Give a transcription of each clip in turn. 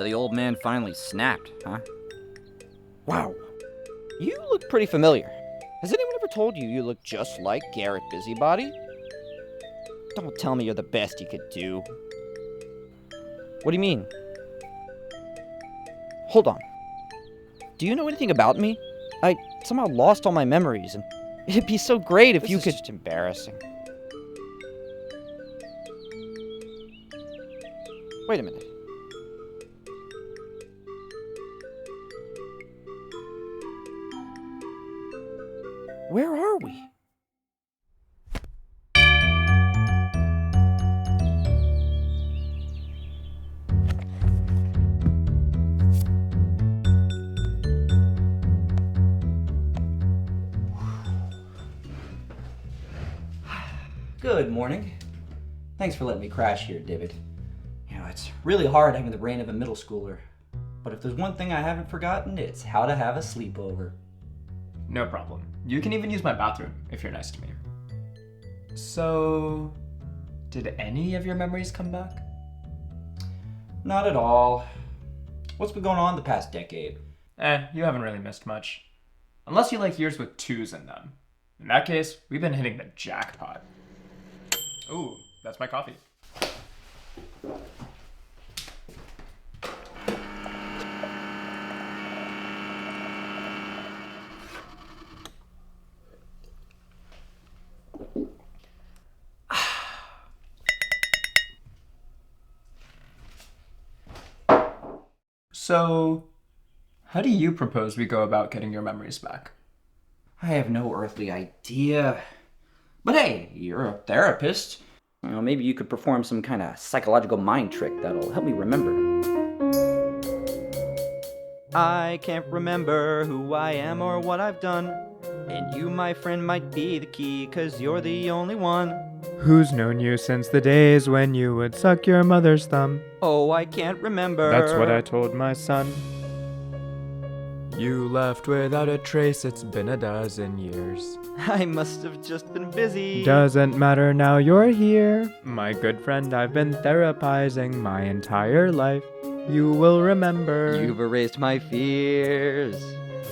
So the old man finally snapped, huh? Wow. You look pretty familiar. Has anyone ever told you you look just like Garrett Busybody? Don't tell me you're the best you could do. What do you mean? Hold on. Do you know anything about me? I somehow lost all my memories, and it'd be so great if you could... This is just embarrassing. Wait a minute. Where are we? Good morning. Thanks for letting me crash here, David. You know, it's really hard having the brain of a middle schooler. But if there's one thing I haven't forgotten, it's how to have a sleepover. No problem. You can even use my bathroom if you're nice to me. So, did any of your memories come back? Not at all. What's been going on the past decade? You haven't really missed much. Unless you like years with 2s in them. In that case, we've been hitting the jackpot. Ooh, that's my coffee. So, how do you propose we go about getting your memories back? I have no earthly idea. But hey, you're a therapist. Well, maybe you could perform some kind of psychological mind trick that'll help me remember. I can't remember who I am or what I've done. And you, my friend, might be the key, 'cause you're the only one. Who's known you since the days when you would suck your mother's thumb? Oh, I can't remember. That's what I told my son. You left without a trace, it's been a dozen years. I must have just been busy. Doesn't matter now you're here. My good friend, I've been therapizing my entire life. You will remember. You've erased my fears.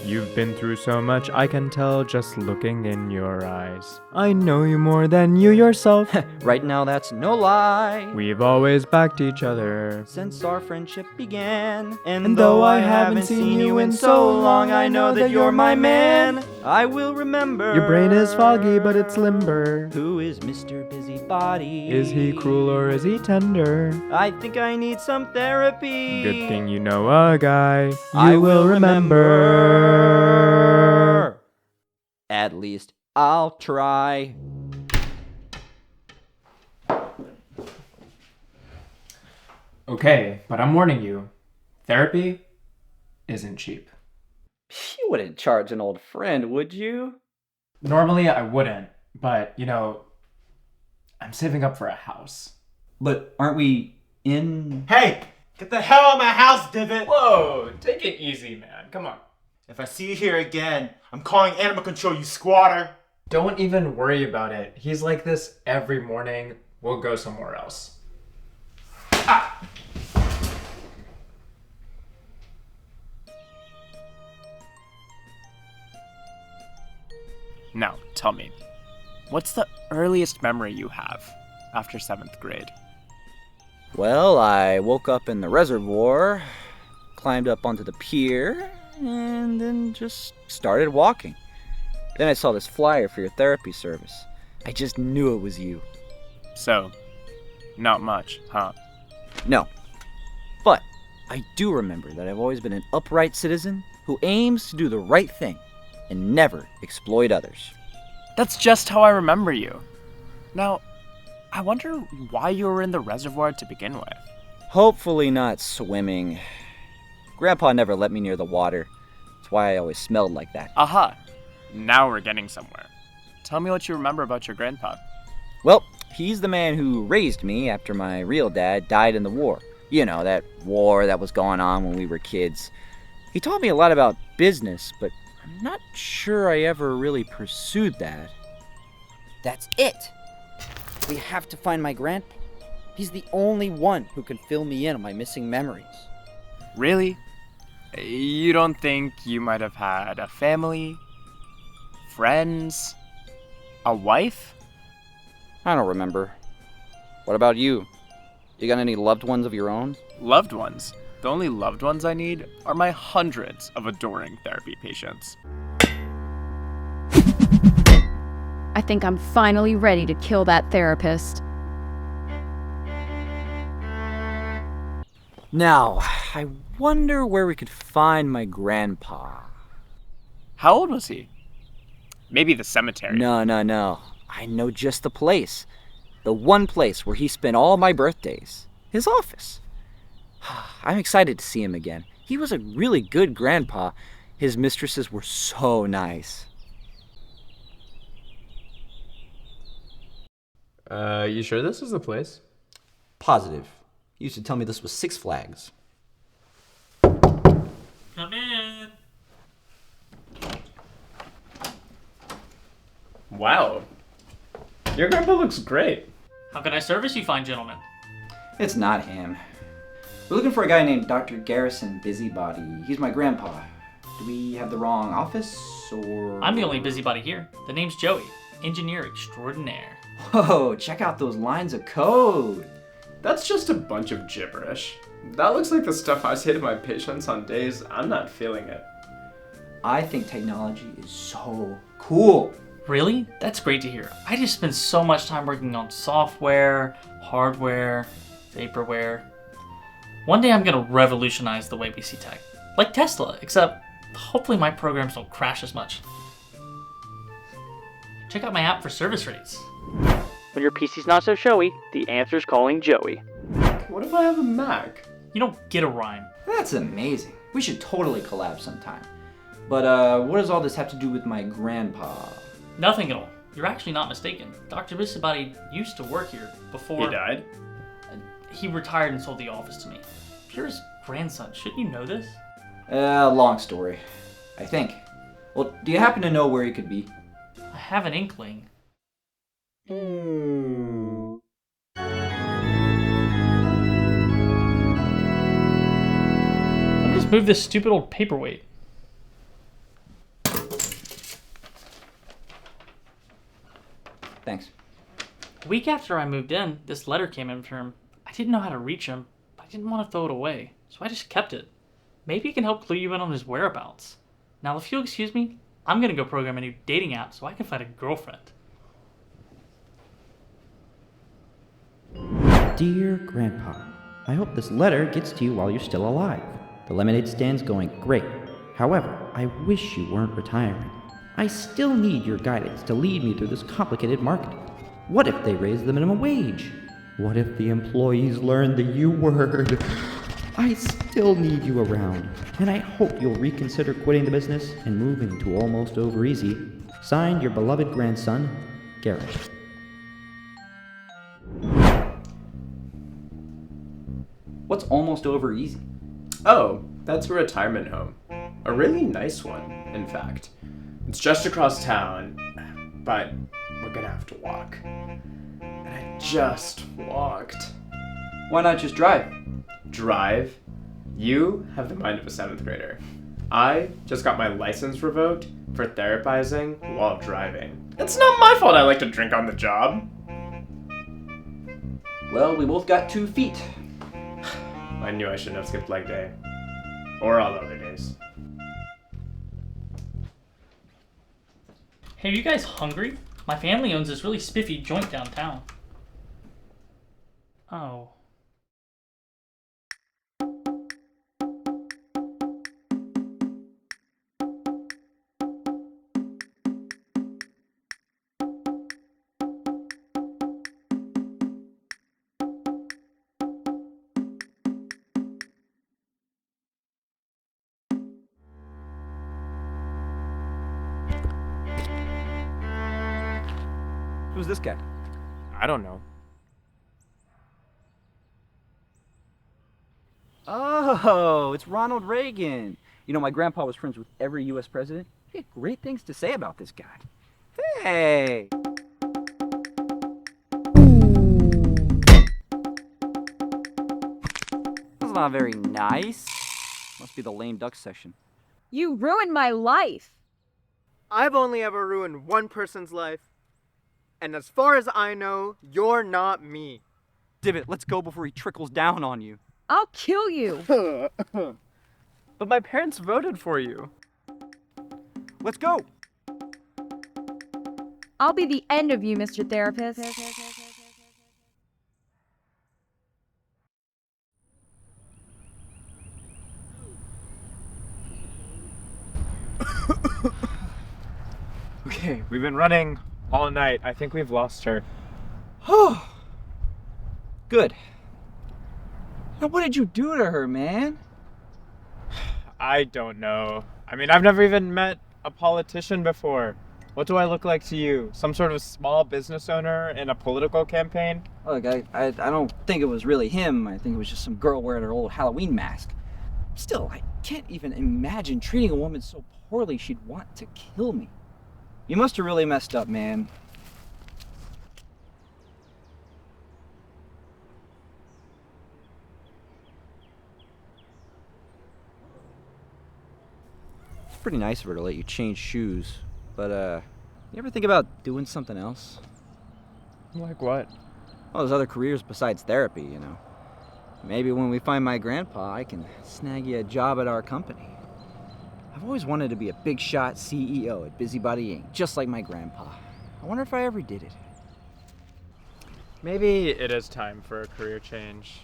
You've been through so much, I can tell just looking in your eyes. I know you more than you yourself. Right now, that's no lie. We've always backed each other Since our friendship began. And though I haven't seen you in so long, I know that you're my man. I will remember. Your brain is foggy, but it's limber. Who is Mr. Busybody? Is he cruel or is he tender? I think I need some therapy. Good thing you know a guy I you will remember. At least I'll try. Okay, but I'm warning you, therapy isn't cheap. You wouldn't charge an old friend, would you? Normally I wouldn't, but I'm saving up for a house. But aren't we in... Hey! Get the hell out of my house, divot! Whoa, take it easy, man. Come on. If I see you here again, I'm calling animal control, you squatter! Don't even worry about it. He's like this every morning. We'll go somewhere else. Ah! Now, tell me, what's the earliest memory you have after 7th grade? Well, I woke up in the reservoir, climbed up onto the pier, and then just started walking. Then I saw this flyer for your therapy service. I just knew it was you. So, not much, huh? No. But I do remember that I've always been an upright citizen who aims to do the right thing and never exploit others. That's just how I remember you. Now, I wonder why you were in the reservoir to begin with. Hopefully not swimming. Grandpa never let me near the water. That's why I always smelled like that. Aha! Now we're getting somewhere. Tell me what you remember about your grandpa. Well, he's the man who raised me after my real dad died in the war. You know, that war that was going on when we were kids. He taught me a lot about business, but I'm not sure I ever really pursued that. That's it! We have to find my grandpa. He's the only one who can fill me in on my missing memories. Really? You don't think you might have had a family? Friends? A wife? I don't remember. What about you? You got any loved ones of your own? Loved ones. The only loved ones I need are my hundreds of adoring therapy patients. I think I'm finally ready to kill that therapist. Now, I wonder where we could find my grandpa. How old was he? Maybe the cemetery. No. I know just the place. The one place where he spent all my birthdays. His office. I'm excited to see him again. He was a really good grandpa. His mistresses were so nice. You sure this is the place? Positive. You used to tell me this was Six Flags. Come in. Wow. Your grandpa looks great. How can I service you, fine gentlemen? It's not him. We're looking for a guy named Dr. Garrison Busybody. He's my grandpa. Do we have the wrong office, or...? I'm the only busybody here. The name's Joey, engineer extraordinaire. Whoa, check out those lines of code. That's just a bunch of gibberish. That looks like the stuff I say to my patients on days I'm not feeling it. I think technology is so cool. Really? That's great to hear. I just spend so much time working on software, hardware, vaporware. One day I'm gonna revolutionize the way we see tech. Like Tesla, except hopefully my programs don't crash as much. Check out my app for service rates. When your PC's not so showy, the answer's calling Joey. What if I have a Mac? You don't get a rhyme. That's amazing. We should totally collab sometime. But what does all this have to do with my grandpa? Nothing at all. You're actually not mistaken. Dr. Busybody used to work here before... He died? He retired and sold the office to me. You're his grandson. Shouldn't you know this? Long story, I think. Well, do you happen to know where he could be? I have an inkling. Let me just move this stupid old paperweight. Thanks. A week after I moved in, this letter came in from him. I didn't know how to reach him, but I didn't want to throw it away, so I just kept it. Maybe it can help clue you in on his whereabouts. Now, if you'll excuse me, I'm gonna go program a new dating app so I can find a girlfriend. Dear Grandpa, I hope this letter gets to you while you're still alive. The lemonade stand's going great. However, I wish you weren't retiring. I still need your guidance to lead me through this complicated market. What if they raise the minimum wage? What if the employees learn the U word? I still need you around, and I hope you'll reconsider quitting the business and moving to almost over easy. Signed, your beloved grandson, Garrett. What's almost over easy? Oh, that's a retirement home. A really nice one, in fact. It's just across town, but we're gonna have to walk. And I just walked. Why not just drive? Drive? You have the mind of a 7th grader. I just got my license revoked for therapizing while driving. It's not my fault I like to drink on the job. Well, we both got 2 feet. I knew I shouldn't have skipped leg day. Or all other days. Hey, are you guys hungry? My family owns this really spiffy joint downtown. Oh. Who's this guy? I don't know. Oh, it's Ronald Reagan. You know, my grandpa was friends with every U.S. president. He had great things to say about this guy. Hey! That's not very nice. Must be the lame duck session. You ruined my life. I've only ever ruined one person's life. And as far as I know, you're not me. Divot, let's go before he trickles down on you. I'll kill you. But my parents voted for you. Let's go! I'll be the end of you, Mr. Therapist. Okay, we've been running all night. I think we've lost her. Good. Now, what did you do to her, man? I don't know. I mean, I've never even met a politician before. What do I look like to you? Some sort of small business owner in a political campaign? Look, I don't think it was really him. I think it was just some girl wearing her old Halloween mask. Still, I can't even imagine treating a woman so poorly she'd want to kill me. You must have really messed up, man. It's pretty nice of her to let you change shoes, but you ever think about doing something else? Like what? Well, there's other careers besides therapy, you know. Maybe when we find my grandpa, I can snag you a job at our company. I've always wanted to be a big shot CEO at Busybody Inc., just like my grandpa. I wonder if I ever did it. Maybe it is time for a career change.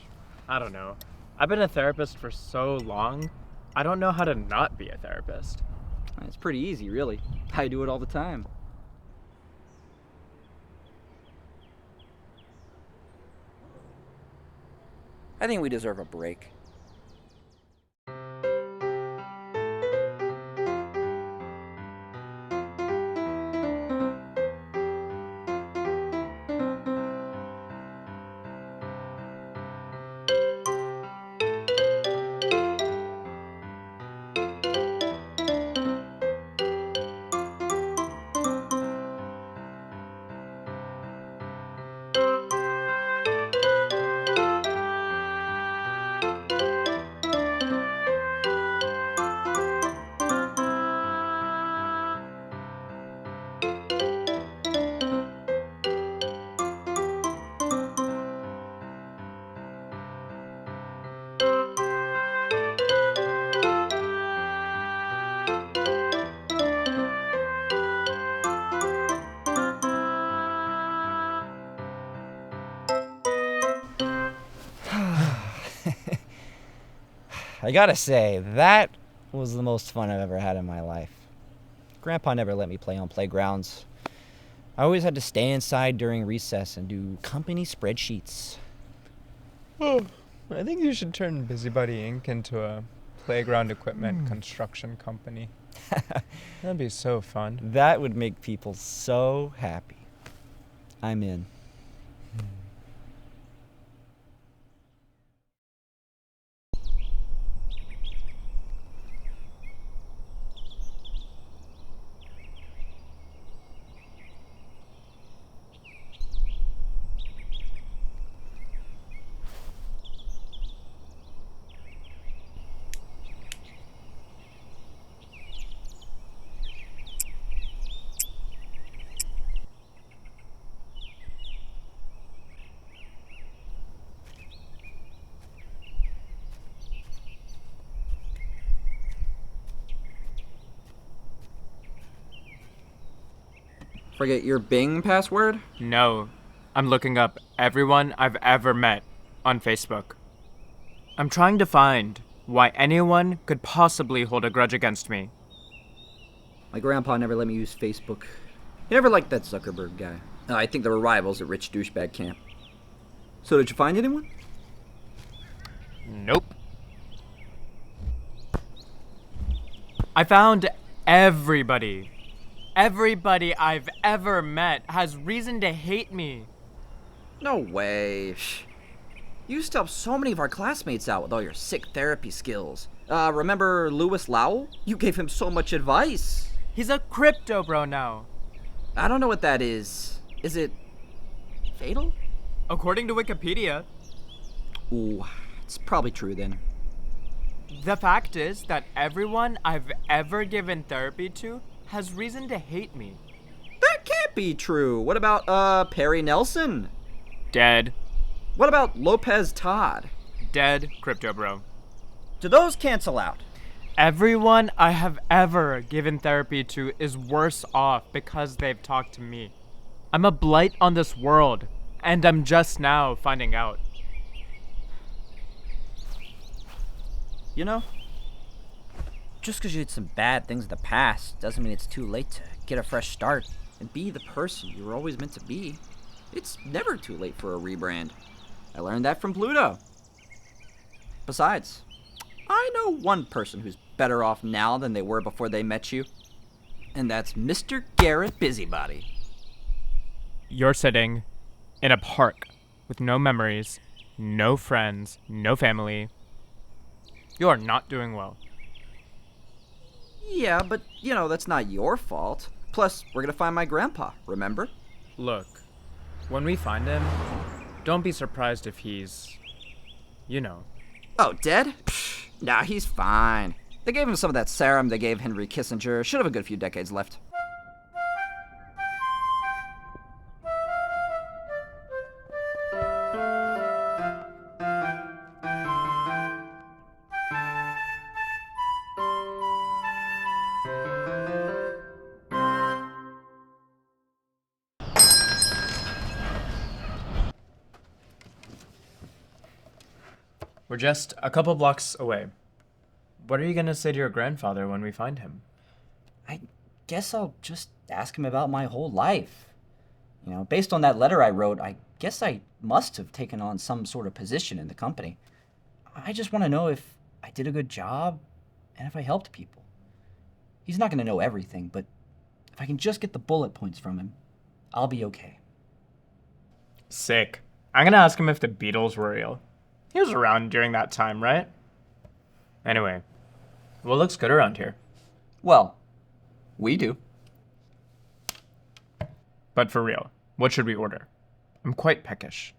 I don't know. I've been a therapist for so long, I don't know how to not be a therapist. It's pretty easy, really. I do it all the time. I think we deserve a break. I gotta say, that was the most fun I've ever had in my life. Grandpa never let me play on playgrounds. I always had to stay inside during recess and do company spreadsheets. Oh, I think you should turn Busybody Inc. into a playground equipment construction company. That'd be so fun. That would make people so happy. I'm in. Forget your Bing password? No, I'm looking up everyone I've ever met on Facebook. I'm trying to find why anyone could possibly hold a grudge against me. My grandpa never let me use Facebook. He never liked that Zuckerberg guy. I think they were rivals at Rich Douchebag Camp. So did you find anyone? Nope. I found everybody. Everybody I've ever met has reason to hate me. No way. You used to help so many of our classmates out with all your sick therapy skills. Remember Lewis Lowell? You gave him so much advice. He's a crypto bro now. I don't know what that is. Is it fatal? According to Wikipedia. Ooh, it's probably true then. The fact is that everyone I've ever given therapy to has reason to hate me. That can't be true. What about, Perry Nelson? Dead. What about Lopez Todd? Dead, Crypto Bro. Do those cancel out? Everyone I have ever given therapy to is worse off because they've talked to me. I'm a blight on this world, and I'm just now finding out. You know, just because you did some bad things in the past doesn't mean it's too late to get a fresh start and be the person you were always meant to be. It's never too late for a rebrand. I learned that from Pluto. Besides, I know one person who's better off now than they were before they met you, and that's Mr. Garrett Busybody. You're sitting in a park with no memories, no friends, no family. You are not doing well. Yeah, but, that's not your fault. Plus, we're gonna find my grandpa, remember? Look, when we find him, don't be surprised if he's, Oh, dead? Psh, nah, he's fine. They gave him some of that serum they gave Henry Kissinger. Should have a good few decades left. We're just a couple blocks away. What are you gonna say to your grandfather when we find him? I guess I'll just ask him about my whole life. Based on that letter I wrote, I guess I must have taken on some sort of position in the company. I just want to know if I did a good job and if I helped people. He's not going to know everything, but if I can just get the bullet points from him, I'll be okay. Sick. I'm gonna ask him if the Beatles were real. He was around during that time, right? Anyway, what looks good around here? Well, we do. But for real, what should we order? I'm quite peckish.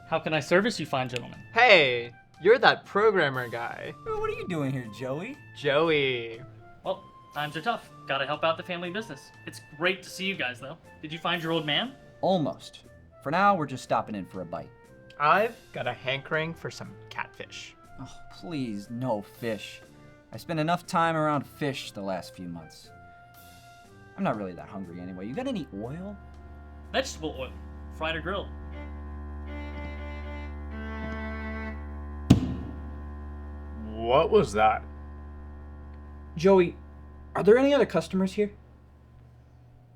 How can I service you, fine gentlemen? Hey, you're that programmer guy. What are you doing here, Joey? Joey. Well, times are tough. Gotta help out the family business. It's great to see you guys, though. Did you find your old man? Almost. For now, we're just stopping in for a bite. I've got a hankering for some catfish. Oh, please, no fish. I spent enough time around fish the last few months. I'm not really that hungry anyway. You got any oil? Vegetable oil. Fried or grilled. What was that? Joey, are there any other customers here?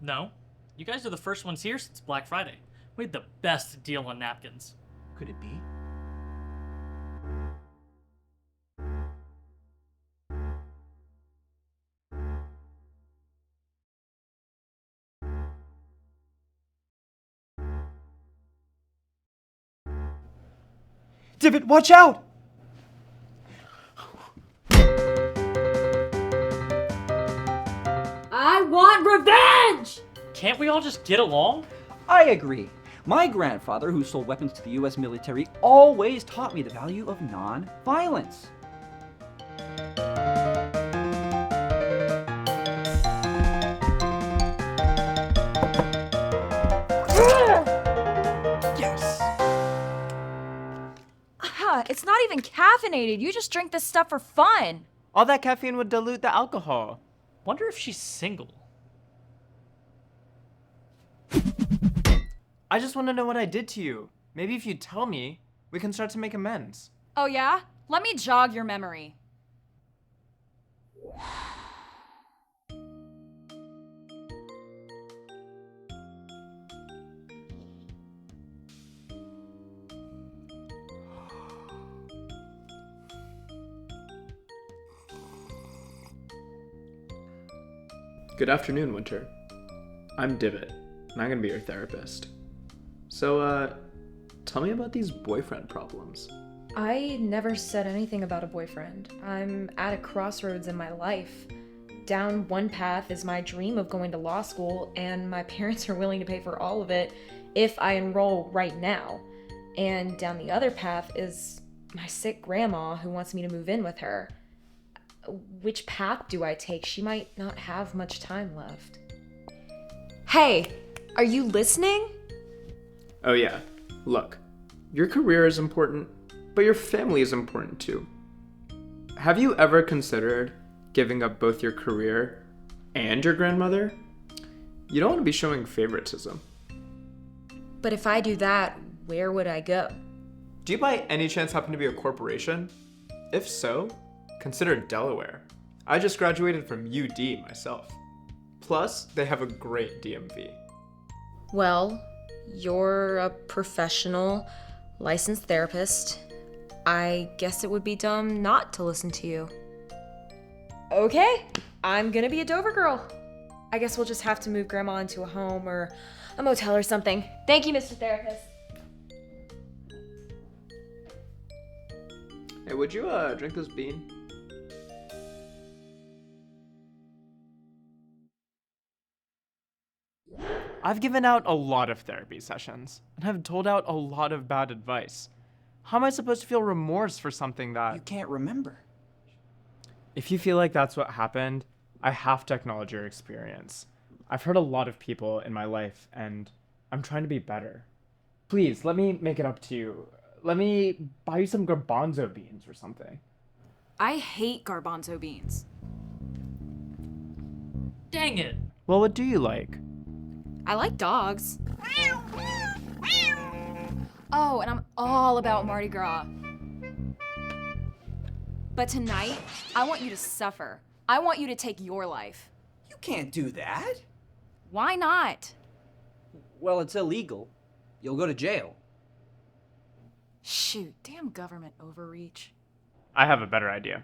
No. You guys are the first ones here since Black Friday. We had the best deal on napkins. Could it be? Divot, watch out! I want revenge! Can't we all just get along? I agree. My grandfather, who sold weapons to the US military, always taught me the value of non-violence. Yes! It's not even caffeinated. You just drink this stuff for fun. All that caffeine would dilute the alcohol. Wonder if she's single. I just want to know what I did to you. Maybe if you tell me, we can start to make amends. Oh yeah? Let me jog your memory. Good afternoon, Winter. I'm Divot, and I'm gonna be your therapist. So, tell me about these boyfriend problems. I never said anything about a boyfriend. I'm at a crossroads in my life. Down one path is my dream of going to law school, and my parents are willing to pay for all of it if I enroll right now. And down the other path is my sick grandma who wants me to move in with her. Which path do I take? She might not have much time left. Hey, are you listening? Oh yeah, look, your career is important, but your family is important too. Have you ever considered giving up both your career and your grandmother? You don't want to be showing favoritism. But if I do that, where would I go? Do you by any chance happen to be a corporation? If so, consider Delaware. I just graduated from UD myself. Plus, they have a great DMV. Well, you're a professional, licensed therapist. I guess it would be dumb not to listen to you. Okay, I'm gonna be a Dover girl. I guess we'll just have to move Grandma into a home or a motel or something. Thank you, Mr. Therapist. Hey, would you drink this bean? I've given out a lot of therapy sessions and have told out a lot of bad advice. How am I supposed to feel remorse for something that... You can't remember. If you feel like that's what happened, I have to acknowledge your experience. I've hurt a lot of people in my life, and I'm trying to be better. Please, let me make it up to you. Let me buy you some garbanzo beans or something. I hate garbanzo beans. Dang it. Well, what do you like? I like dogs. Oh, and I'm all about Mardi Gras. But tonight, I want you to suffer. I want you to take your life. You can't do that. Why not? Well, it's illegal. You'll go to jail. Shoot, damn government overreach. I have a better idea.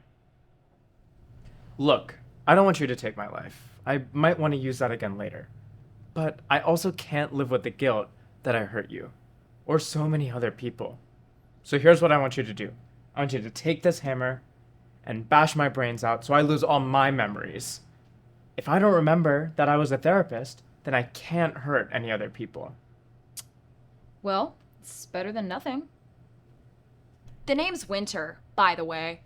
Look, I don't want you to take my life. I might want to use that again later. But I also can't live with the guilt that I hurt you, or so many other people. So here's what I want you to do. I want you to take this hammer and bash my brains out so I lose all my memories. If I don't remember that I was a therapist, then I can't hurt any other people. Well, it's better than nothing. The name's Winter, by the way.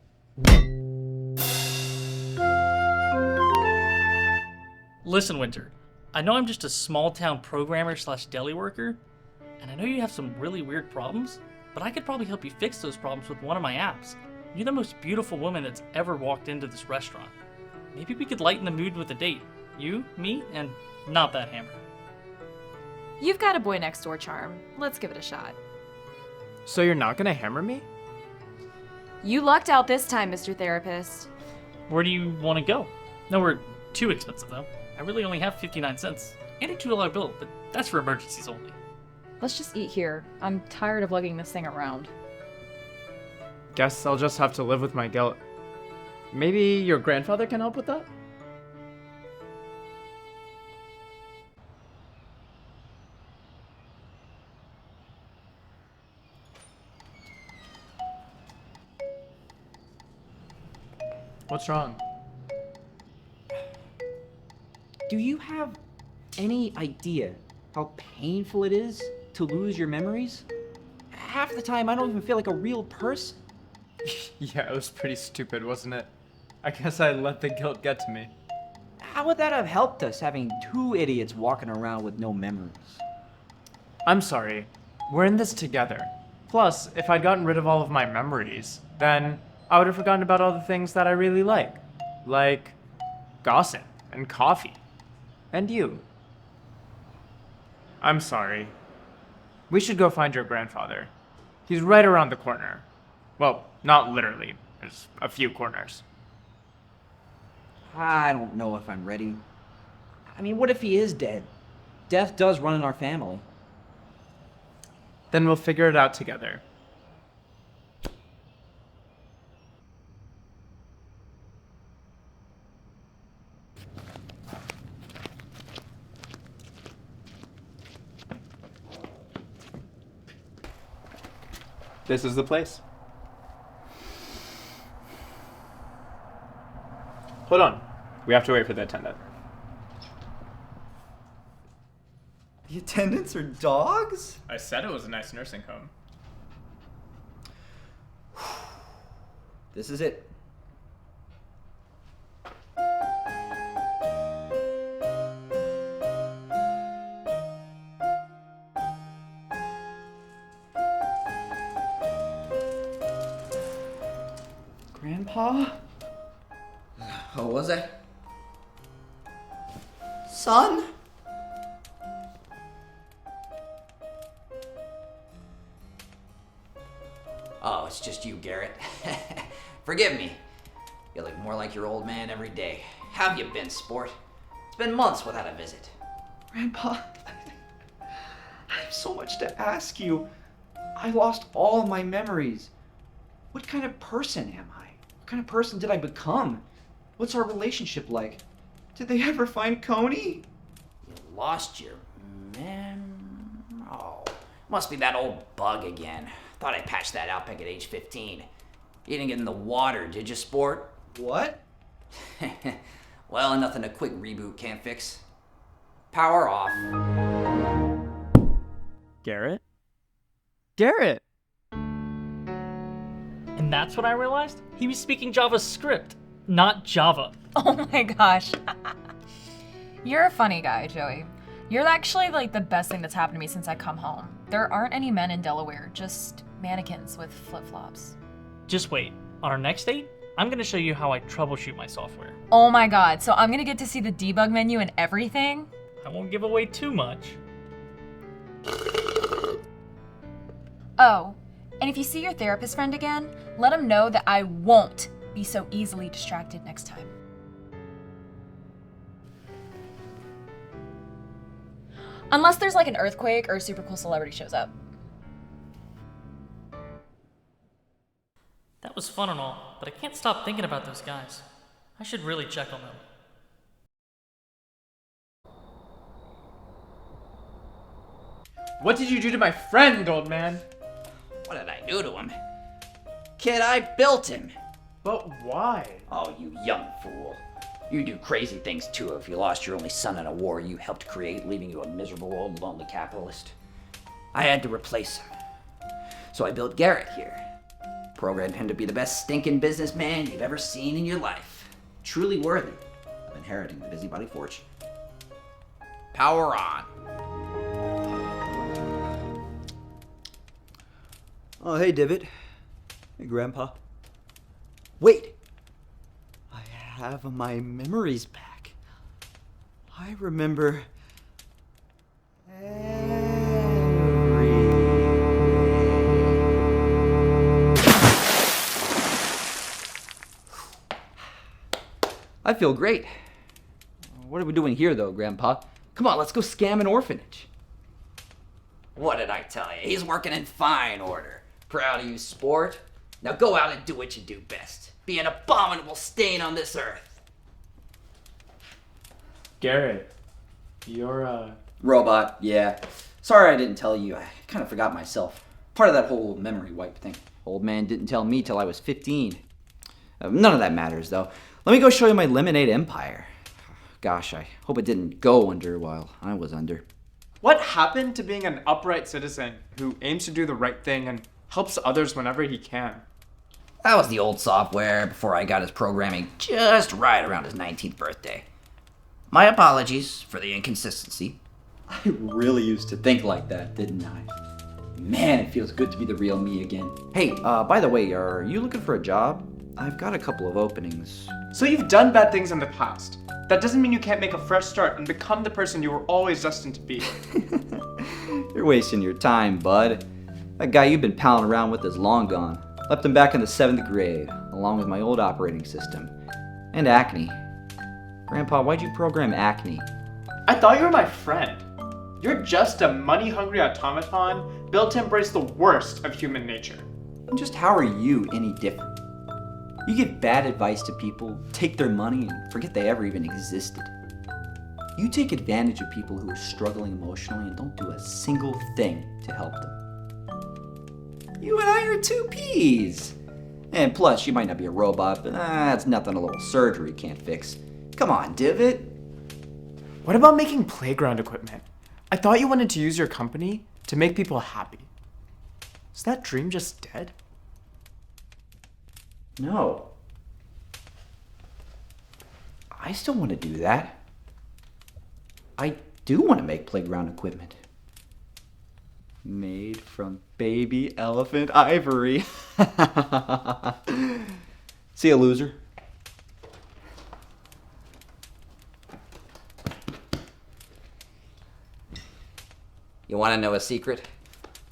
Listen, Winter. I know I'm just a small town programmer / deli worker, and I know you have some really weird problems, but I could probably help you fix those problems with one of my apps. You're the most beautiful woman that's ever walked into this restaurant. Maybe we could lighten the mood with a date. You, me, and not that hammer. You've got a boy next door charm. Let's give it a shot. So you're not gonna hammer me? You lucked out this time, Mr. Therapist. Where do you want to go? Nowhere too expensive, though. I really only have 59 cents. And a $2 bill, but that's for emergencies only. Let's just eat here. I'm tired of lugging this thing around. Guess I'll just have to live with my guilt. Maybe your grandfather can help with that? What's wrong? Do you have any idea how painful it is to lose your memories? Half the time, I don't even feel like a real person. Yeah, it was pretty stupid, wasn't it? I guess I let the guilt get to me. How would that have helped us, having two idiots walking around with no memories? I'm sorry. We're in this together. Plus, if I'd gotten rid of all of my memories, then I would have forgotten about all the things that I really like gossip and coffee. And you. I'm sorry. We should go find your grandfather. He's right around the corner. Well, not literally. There's a few corners. I don't know if I'm ready. I mean, what if he is dead? Death does run in our family. Then we'll figure it out together. This is the place. Hold on. We have to wait for the attendant. The attendants are dogs? I said it was a nice nursing home. This is it. Grandpa? Oh, was I? Son? Oh, it's just you, Garrett. Forgive me. You look more like your old man every day. How have you been, sport? It's been months without a visit. Grandpa, I have so much to ask you. I lost all of my memories. What kind of person am I? What kind of person did I become? What's our relationship like? Did they ever find Coney? You lost your Oh, must be that old bug again. Thought I patched that out back at age 15. You didn't get in the water, did you, sport? What? Well, nothing a quick reboot can't fix. Power off. Garrett? Garrett! And that's what I realized? He was speaking JavaScript, not Java. Oh my gosh. You're a funny guy, Joey. You're actually like the best thing that's happened to me since I come home. There aren't any men in Delaware, just mannequins with flip-flops. Just wait. On our next date, I'm gonna show you how I troubleshoot my software. Oh my god, so I'm gonna get to see the debug menu and everything? I won't give away too much. Oh, and if you see your therapist friend again, let him know that I won't be so easily distracted next time. Unless there's like an earthquake or a super cool celebrity shows up. That was fun and all, but I can't stop thinking about those guys. I should really check on them. What did you do to my friend, old man? What did I do to him? Kid, I built him. But why? Oh, you young fool. You do crazy things too if you lost your only son in a war you helped create, leaving you a miserable old lonely capitalist. I had to replace him. So I built Garrett here. Programmed him to be the best stinking businessman you've ever seen in your life. Truly worthy of inheriting the Busybody fortune. Power on. Oh, hey, Divot. Hey, Grandpa. Wait! I have my memories back. I remember I feel great. What are we doing here, though, Grandpa? Come on, let's go scam an orphanage. What did I tell you? He's working in fine order. Proud of you, sport. Now go out and do what you do best. Be an abominable stain on this earth. Garrett, you're Robot, yeah. Sorry I didn't tell you. I kind of forgot myself. Part of that whole memory wipe thing. Old man didn't tell me till I was 15. None of that matters, though. Let me go show you my lemonade empire. Gosh, I hope it didn't go under while I was under. What happened to being an upright citizen who aims to do the right thing and helps others whenever he can? That was the old software before I got his programming just right around his 19th birthday. My apologies for the inconsistency. I really used to think like that, didn't I? Man, it feels good to be the real me again. Hey, by the way, are you looking for a job? I've got a couple of openings. So you've done bad things in the past. That doesn't mean you can't make a fresh start and become the person you were always destined to be. You're wasting your time, bud. That guy you've been palling around with is long gone. Left him back in the 7th grade, along with my old operating system. And Acne. Grandpa, why'd you program Acne? I thought you were my friend. You're just a money-hungry automaton built to embrace the worst of human nature. And just how are you any different? You give bad advice to people, take their money, and forget they ever even existed. You take advantage of people who are struggling emotionally and don't do a single thing to help them. You and I are two peas. And plus, you might not be a robot, but that's nothing a little surgery can't fix. Come on, Divot. What about making playground equipment? I thought you wanted to use your company to make people happy. Is that dream just dead? No. I still want to do that. I do want to make playground equipment. Made from baby elephant ivory. See ya, loser. You want to know a secret?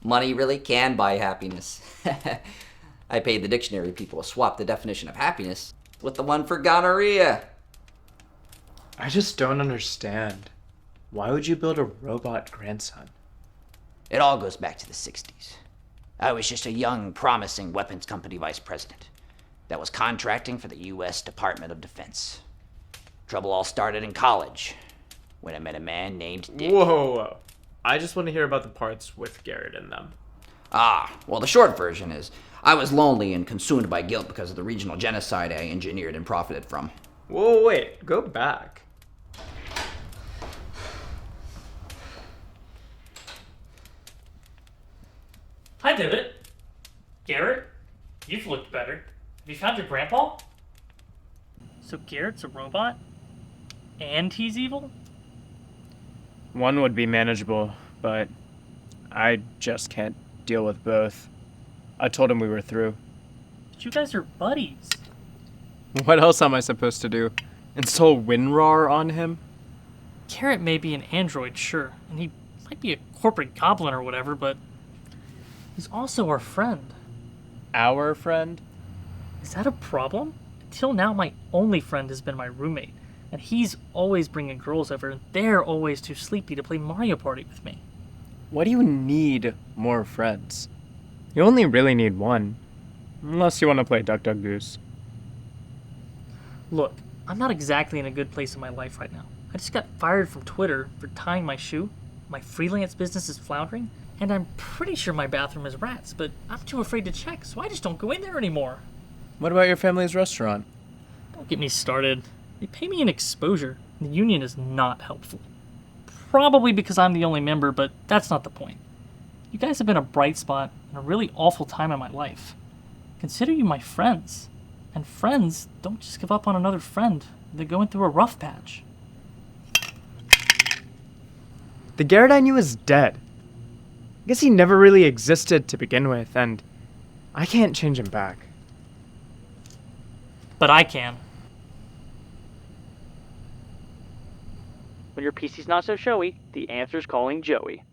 Money really can buy happiness. I paid the dictionary people to swap the definition of happiness with the one for gonorrhea. I just don't understand. Why would you build a robot grandson? It all goes back to the 60s. I was just a young, promising weapons company vice president that was contracting for the U.S. Department of Defense. Trouble all started in college when I met a man named Dick. Whoa. I just want to hear about the parts with Garrett in them. Well, the short version is I was lonely and consumed by guilt because of the regional genocide I engineered and profited from. Whoa, wait, go back. Hi, Divot. Garrett, you've looked better. Have you found your grandpa? So Garrett's a robot? And he's evil? One would be manageable, but I just can't deal with both. I told him we were through. But you guys are buddies. What else am I supposed to do? Install WinRAR on him? Garrett may be an android, sure, and he might be a corporate goblin or whatever, but he's also our friend. Our friend? Is that a problem? Until now, my only friend has been my roommate, and he's always bringing girls over, and they're always too sleepy to play Mario Party with me. Why do you need more friends? You only really need one. Unless you want to play Duck Duck Goose. Look, I'm not exactly in a good place in my life right now. I just got fired from Twitter for tying my shoe, my freelance business is floundering, and I'm pretty sure my bathroom has rats, but I'm too afraid to check, so I just don't go in there anymore. What about your family's restaurant? Don't get me started. They pay me an exposure. The union is not helpful. Probably because I'm the only member, but that's not the point. You guys have been a bright spot in a really awful time in my life. Consider you my friends. And friends don't just give up on another friend. They're going through a rough patch. The Garrett I knew is dead. I guess he never really existed to begin with, and I can't change him back. But I can. When your PC's not so showy, the answer's calling Joey.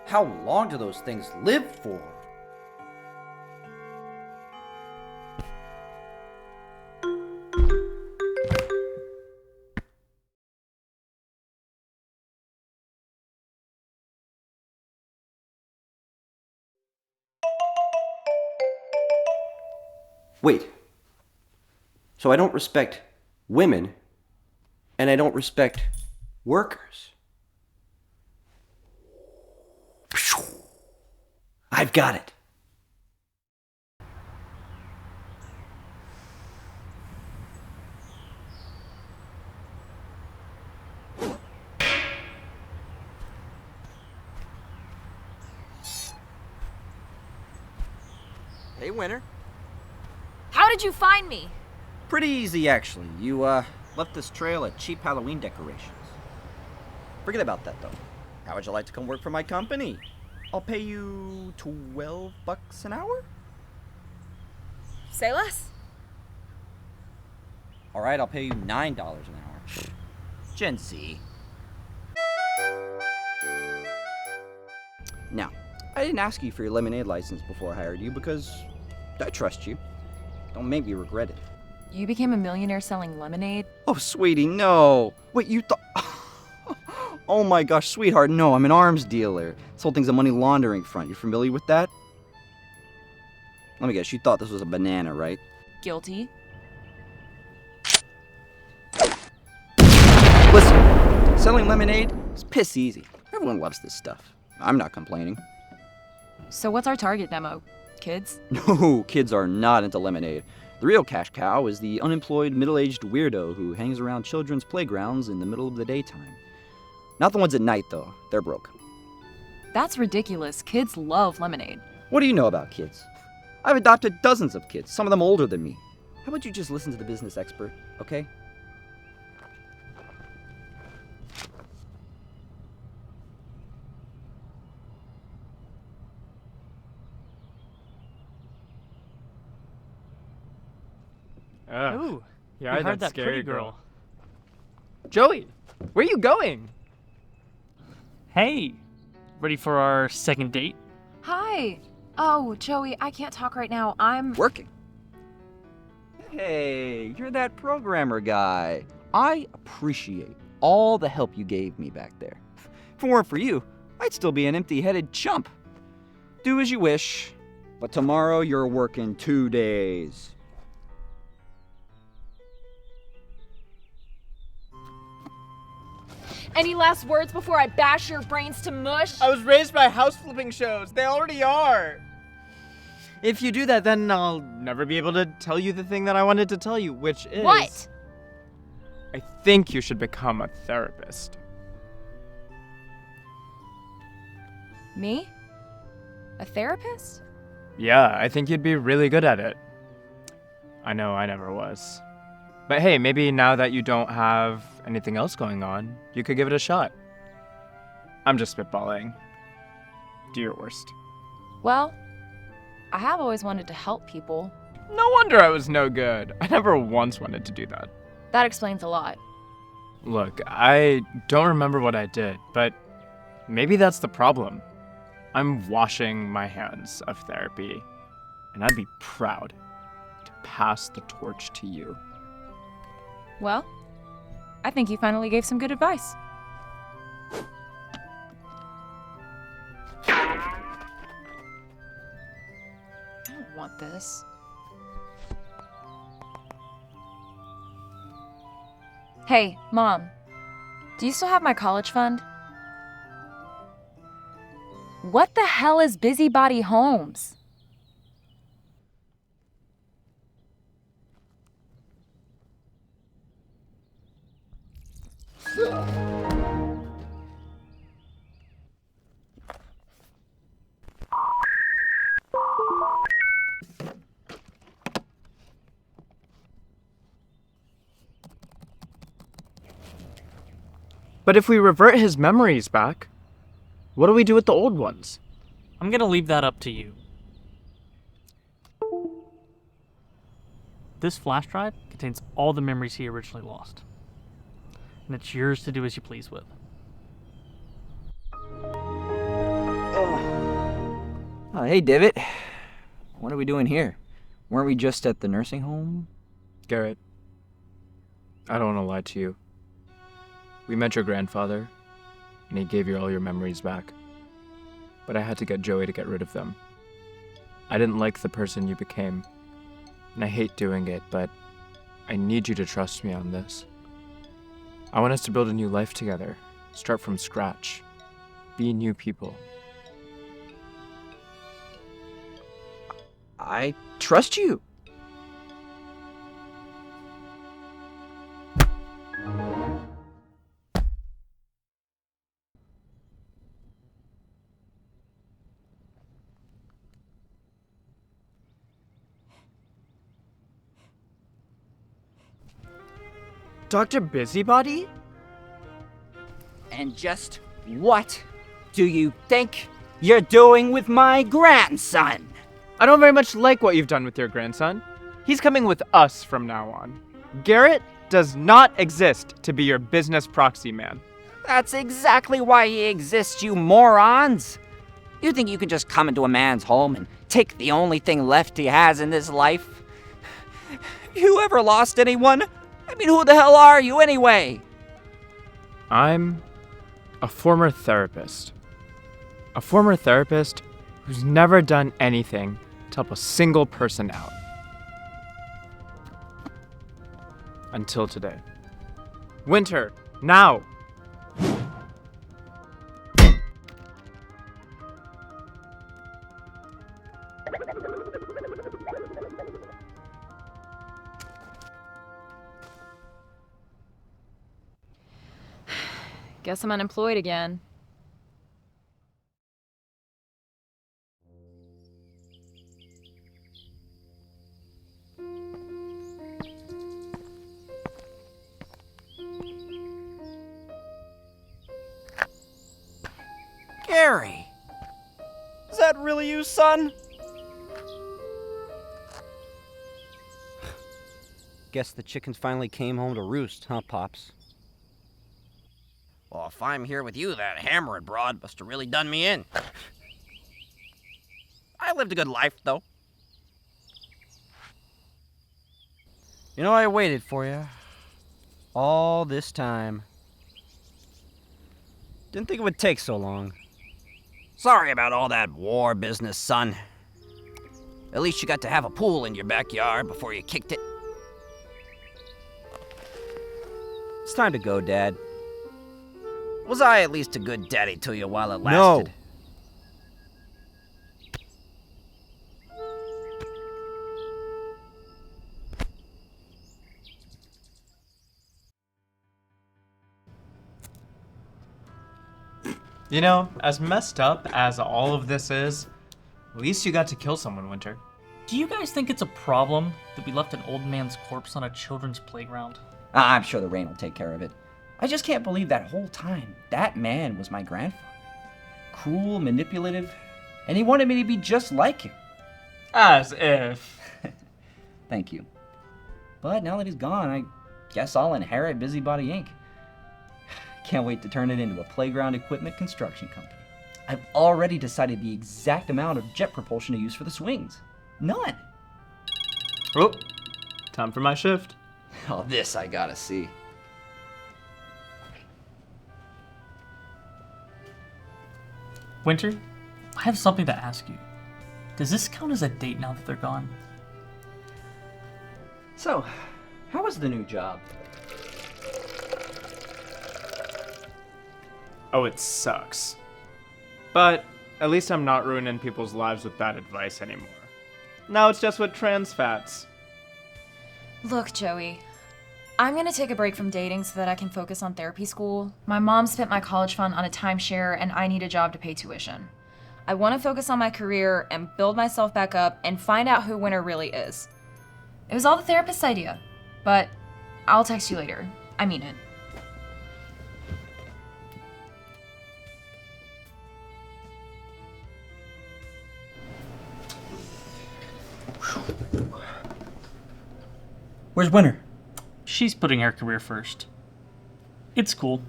How long do those things live for? Wait. So I don't respect women, and I don't respect workers. I've got it. Hey, Winter. How did you find me? Pretty easy, actually. You, left this trail of cheap Halloween decorations. Forget about that, though. How would you like to come work for my company? I'll pay you $12 an hour? Say less. All right, I'll pay you $9 an hour. Gen Z. Now, I didn't ask you for your lemonade license before I hired you because I trust you. Don't make me regret it. You became a millionaire selling lemonade? Oh, sweetie, no. Wait, you thought... Oh my gosh, sweetheart, no, I'm an arms dealer. This whole thing's a money laundering front. You familiar with that? Let me guess, you thought this was a banana, right? Guilty. Selling lemonade is piss easy. Everyone loves this stuff. I'm not complaining. So what's our target demo? Kids? No, kids are not into lemonade. The real cash cow is the unemployed middle-aged weirdo who hangs around children's playgrounds in the middle of the daytime. Not the ones at night, though. They're broke. That's ridiculous. Kids love lemonade. What do you know about kids? I've adopted dozens of kids, some of them older than me. How about you just listen to the business expert, okay? Ooh, yeah, we heard that that pretty girl. Joey, where are you going? Hey, ready for our second date? Hi. Oh, Joey, I can't talk right now. I'm Working. Hey, you're that programmer guy. I appreciate all the help you gave me back there. If it weren't for you, I'd still be an empty-headed chump. Do as you wish, but tomorrow you're working 2 days. Any last words before I bash your brains to mush? I was raised by house flipping shows. They already are. If you do that, then I'll never be able to tell you the thing that I wanted to tell you, which is... What? I think you should become a therapist. Me? A therapist? Yeah, I think you'd be really good at it. I know I never was. But hey, maybe now that you don't have anything else going on, you could give it a shot. I'm just spitballing. Do your worst. Well, I have always wanted to help people. No wonder I was no good. I never once wanted to do that. That explains a lot. Look, I don't remember what I did, but maybe that's the problem. I'm washing my hands of therapy, and I'd be proud to pass the torch to you. Well, I think you finally gave some good advice. I don't want this. Hey, Mom. Do you still have my college fund? What the hell is Busybody Homes? But if we revert his memories back, what do we do with the old ones? I'm gonna leave that up to you. This flash drive contains all the memories he originally lost. And it's yours to do as you please with. Oh, hey, Divot. What are we doing here? Weren't we just at the nursing home? Garrett, I don't want to lie to you. We met your grandfather, and he gave you all your memories back. But I had to get Joey to get rid of them. I didn't like the person you became, and I hate doing it, but I need you to trust me on this. I want us to build a new life together, start from scratch, be new people. I trust you. Dr. Busybody? And just what do you think you're doing with my grandson? I don't very much like what you've done with your grandson. He's coming with us from now on. Garrett does not exist to be your business proxy man. That's exactly why he exists, you morons. You think you can just come into a man's home and take the only thing left he has in this life? Have you ever lost anyone? I mean, who the hell are you anyway? I'm a former therapist. A former therapist who's never done anything to help a single person out. Until today. Winter, now! Guess I'm unemployed again. Gary! Is that really you, son? Guess the chickens finally came home to roost, huh, Pops? Well, if I'm here with you, that hammering broad must have really done me in. I lived a good life, though. You know, I waited for you. All this time. Didn't think it would take so long. Sorry about all that war business, son. At least you got to have a pool in your backyard before you kicked it. It's time to go, Dad. Was I at least a good daddy to you while it lasted? No. You know, as messed up as all of this is, at least you got to kill someone, Winter. Do you guys think it's a problem that we left an old man's corpse on a children's playground? I'm sure the rain will take care of it. I just can't believe that whole time that man was my grandfather. Cruel, manipulative, and he wanted me to be just like him. As if. Thank you. But now that he's gone, I guess I'll inherit Busybody Inc. Can't wait to turn it into a playground equipment construction company. I've already decided the exact amount of jet propulsion to use for the swings. None. Oh, time for my shift. Oh, this I gotta see. Winter, I have something to ask you. Does this count as a date now that they're gone? So, how was the new job? Oh, it sucks. But at least I'm not ruining people's lives with bad advice anymore. Now it's just with trans fats. Look, Joey, I'm gonna take a break from dating so that I can focus on therapy school. My mom spent my college fund on a timeshare and I need a job to pay tuition. I want to focus on my career and build myself back up and find out who Winter really is. It was all the therapist's idea, but I'll text you later. I mean it. Where's Winter? She's putting her career first. It's cool.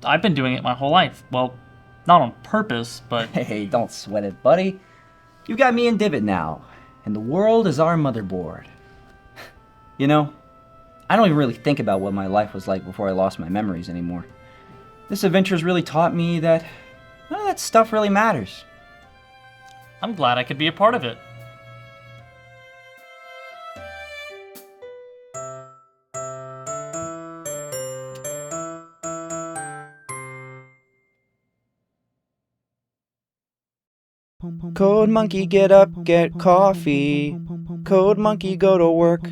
I've been doing it my whole life. Well, not on purpose, but... Hey, don't sweat it, buddy. You got me and Divot now, and the world is our motherboard. You know, I don't even really think about what my life was like before I lost my memories anymore. This adventure's really taught me that none of that stuff really matters. I'm glad I could be a part of it. Code monkey, get up, get coffee. Code monkey, go to work.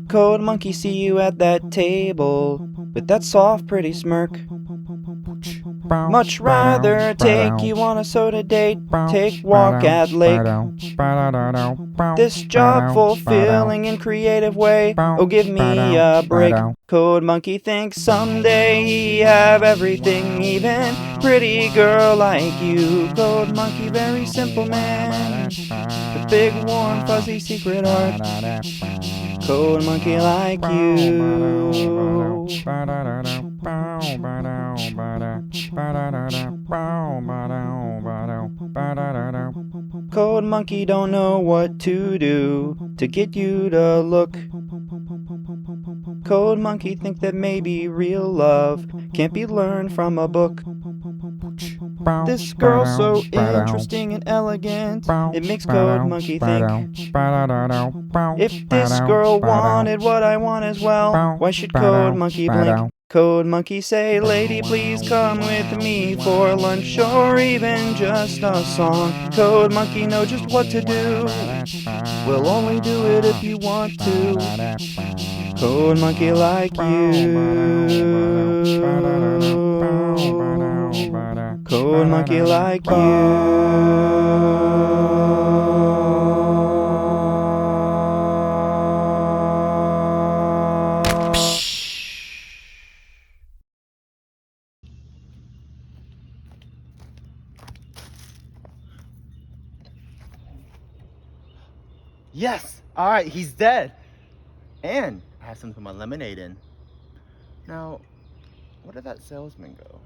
Code monkey, see you at that table with that soft, pretty smirk. Much rather take you on a soda date, take walk at lake. This job fulfilling in creative way, oh give me a break. Code monkey thinks someday he have everything, even pretty girl like you. Code monkey, very simple man, the big warm fuzzy secret heart. Code monkey like you. Code monkey don't know what to do to get you to look. Code monkey think that maybe real love can't be learned from a book. This girl's so interesting and elegant, it makes Code monkey think. If this girl wanted what I want as well, why should Code monkey blink? Code monkey say, lady, please come with me for lunch or even just a song. Code monkey know just what to do. We'll only do it if you want to. Code monkey like you. Code monkey like Yes! Alright, he's dead. And I have some to put my lemonade in. Now, where did that salesman go?